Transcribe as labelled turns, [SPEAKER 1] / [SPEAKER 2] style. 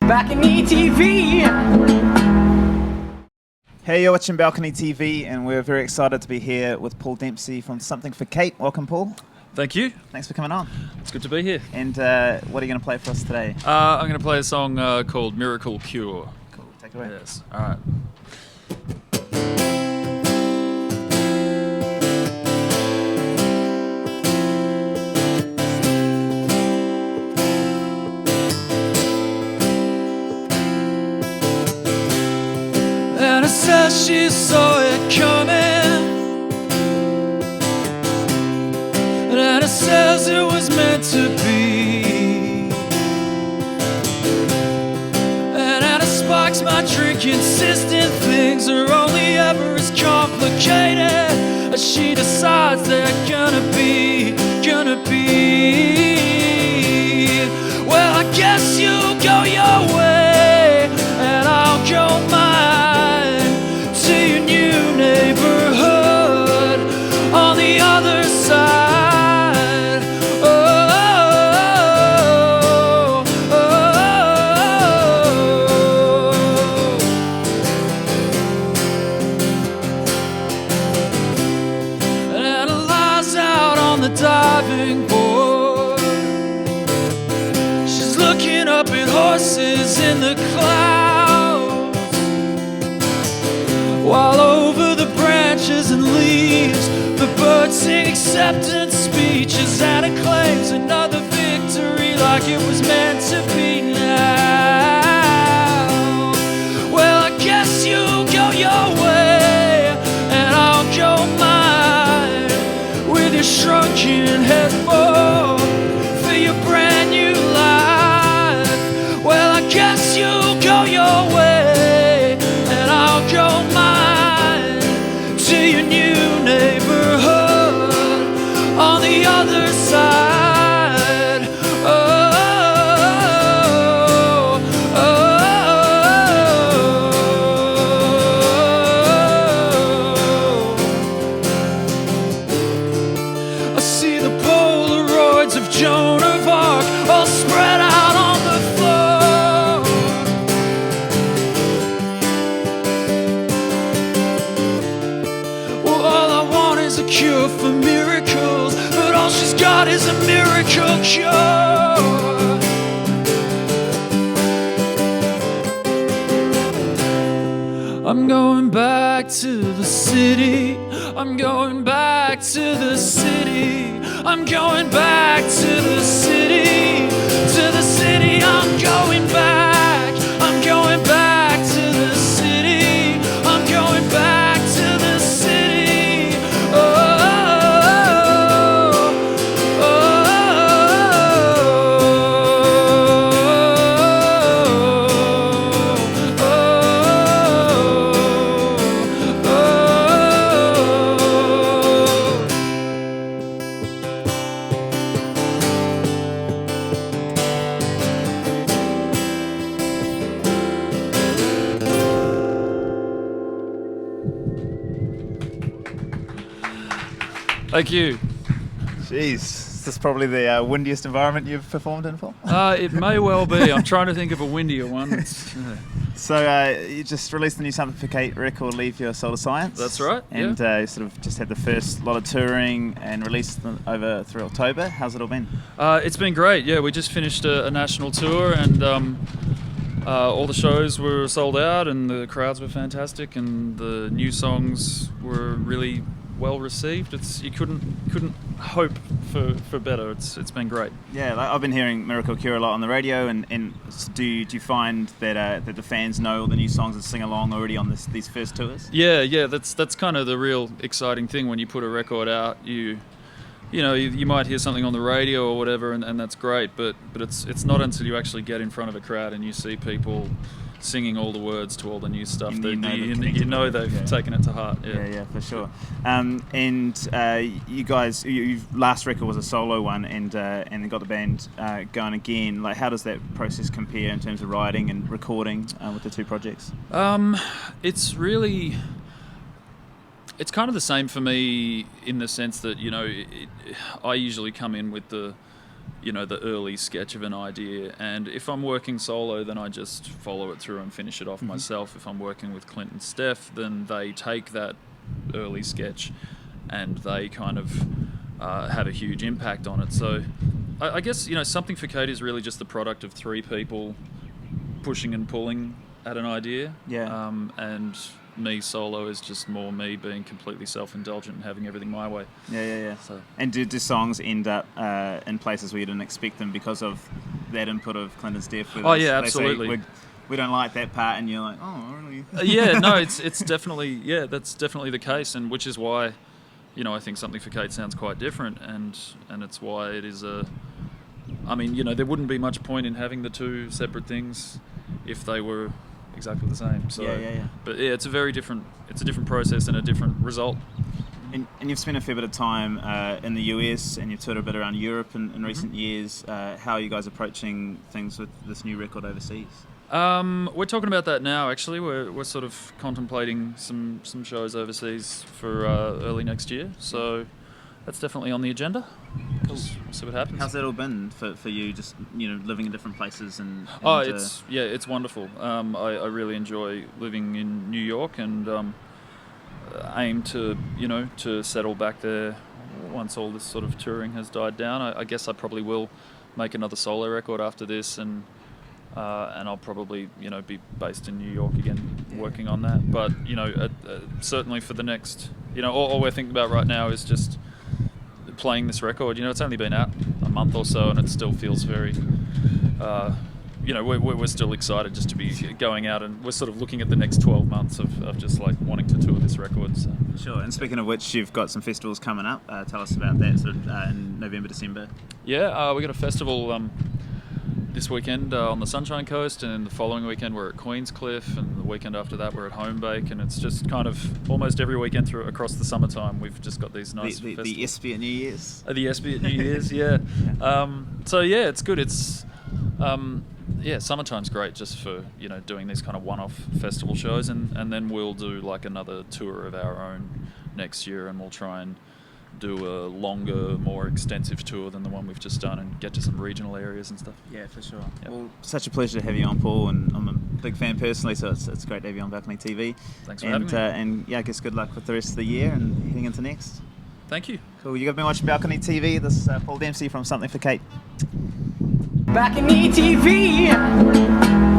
[SPEAKER 1] BalconyTV.
[SPEAKER 2] Hey, you're watching Balcony TV, and we're very excited to be here with Paul Dempsey from Something for Kate. Welcome, Paul.
[SPEAKER 3] Thank you.
[SPEAKER 2] Thanks for coming on.
[SPEAKER 3] It's good to be here.
[SPEAKER 2] And what are you going to play for us today?
[SPEAKER 3] I'm going to play a song called Miracle Cure.
[SPEAKER 2] Cool, take it away.
[SPEAKER 3] Yes, all right.
[SPEAKER 4] Anna says she saw it coming, and Anna says it was meant to be, and Anna spikes my drink. Consistent things are only ever as complicated as she decides they're gonna be. Well, I guess you'll go your way and I'll go mine to your new neighborhood on the other side. Oh, oh, oh. And Anna lies out on the diving board. She's looking up at horses in the clouds, while over the branches and leaves the birds sing acceptance speeches. And it claims another victory like it was meant to be now. Well, I guess you'll go your way and I'll go mine, with your shrunken headboard for your brand new life. Well, I guess you'll go your way and I'll go mine to your new neighborhood on the other side. Oh, oh, oh. I see the Polaroids of Joan of Arc all spread out on the floor. Well, all I want is a cure for miracles, but all she's got is a miracle cure. I'm going back to the city. I'm going back to the city. I'm going back to the city. To the city. I'm going back. I'm going back to the city. I'm going back to the city. Oh, oh,
[SPEAKER 3] Thank you.
[SPEAKER 2] Jeez, is this probably the windiest environment you've performed in, Paul?
[SPEAKER 3] It may well be. I'm trying to think of a windier one.
[SPEAKER 2] So you just released the new Something for Kate record, Leave Your Soul to Science.
[SPEAKER 3] That's right,
[SPEAKER 2] And you sort of just had the first lot of touring and released them over through October. How's it all been?
[SPEAKER 3] It's been great. Yeah, we just finished a national tour, and all the shows were sold out, and the crowds were fantastic, and the new songs were really well received. You couldn't hope for better. It's been great.
[SPEAKER 2] Yeah, like I've been hearing Miracle Cure a lot on the radio, and do you find that the fans know all the new songs and sing along already on these first tours?
[SPEAKER 3] Yeah, that's kind of the real exciting thing when you put a record out. You might hear something on the radio or whatever, and that's great, but it's not until you actually get in front of a crowd and you see people singing all the words to all the new stuff that you know they've taken it to heart.
[SPEAKER 2] Yeah, for sure. You guys, your last record was a solo one, and then got the band going again. Like, how does that process compare in terms of writing and recording with the two projects?
[SPEAKER 3] It's kind of the same for me in the sense that I usually come in with the you know, the early sketch of an idea. And if I'm working solo, then I just follow it through and finish it off myself. If I'm working with Clint and Steph, then they take that early sketch and they kind of have a huge impact on it. So I guess, you know, Something for Kate is really just the product of three people pushing and pulling at an idea.
[SPEAKER 2] Yeah.
[SPEAKER 3] And me solo is just more me being completely self-indulgent and having everything my way.
[SPEAKER 2] Yeah.
[SPEAKER 3] So.
[SPEAKER 2] And do songs end up in places where you didn't expect them because of that input of Clint and Steph?
[SPEAKER 3] Oh yeah, absolutely.
[SPEAKER 2] We don't like that part, and you're like, oh, really?
[SPEAKER 3] Yeah, no, it's definitely, that's definitely the case, and which is why, you know, I think Something for Kate sounds quite different, and it's why it is I mean, you know, there wouldn't be much point in having the two separate things if they were exactly the same. So,
[SPEAKER 2] yeah.
[SPEAKER 3] But yeah, it's a different process and a different result.
[SPEAKER 2] And you've spent a fair bit of time in the US, and you've toured a bit around Europe in recent years. How are you guys approaching things with this new record overseas?
[SPEAKER 3] We're talking about that now. Actually, we're sort of contemplating some shows overseas for early next year. So that's definitely on the agenda. We'll see what happens.
[SPEAKER 2] How's that all been for you? Just, you know, living in different places and
[SPEAKER 3] it's wonderful. I really enjoy living in New York, and aim to settle back there once all this sort of touring has died down. I guess I probably will make another solo record after this, and I'll probably, you know, be based in New York again, working on that. But, you know, certainly for the next, you know, all we're thinking about right now is just playing this record. You know, it's only been out a month or so, and it still feels very, you know, we're still excited just to be going out, and we're sort of looking at the next 12 months of just like wanting to tour this record. So.
[SPEAKER 2] Sure. And speaking of which, you've got some festivals coming up. Tell us about that, sort of in November, December.
[SPEAKER 3] Yeah, we got a festival this weekend on the Sunshine Coast, and the following weekend we're at Queenscliff, and the weekend after that we're at Homebake, and it's just kind of almost every weekend across the summertime we've just got these nice festivals.
[SPEAKER 2] The ESPY at New Year's.
[SPEAKER 3] The ESPY at New Year's, yeah. So yeah, it's good. It's summertime's great just for, you know, doing these kind of one-off festival shows, and then we'll do like another tour of our own next year, and we'll try and do a longer, more extensive tour than the one we've just done, and get to some regional areas and stuff.
[SPEAKER 2] Yeah, for sure.
[SPEAKER 3] Yep.
[SPEAKER 2] Well, such a pleasure to have you on, Paul, and I'm a big fan personally, so it's great to have you on BalconyTV.
[SPEAKER 3] Thanks for having me.
[SPEAKER 2] And yeah, I guess good luck with the rest of the year and heading into next.
[SPEAKER 3] Thank you.
[SPEAKER 2] Cool. You guys been watching BalconyTV. This is Paul Dempsey from Something for Kate.
[SPEAKER 4] BalconyTV.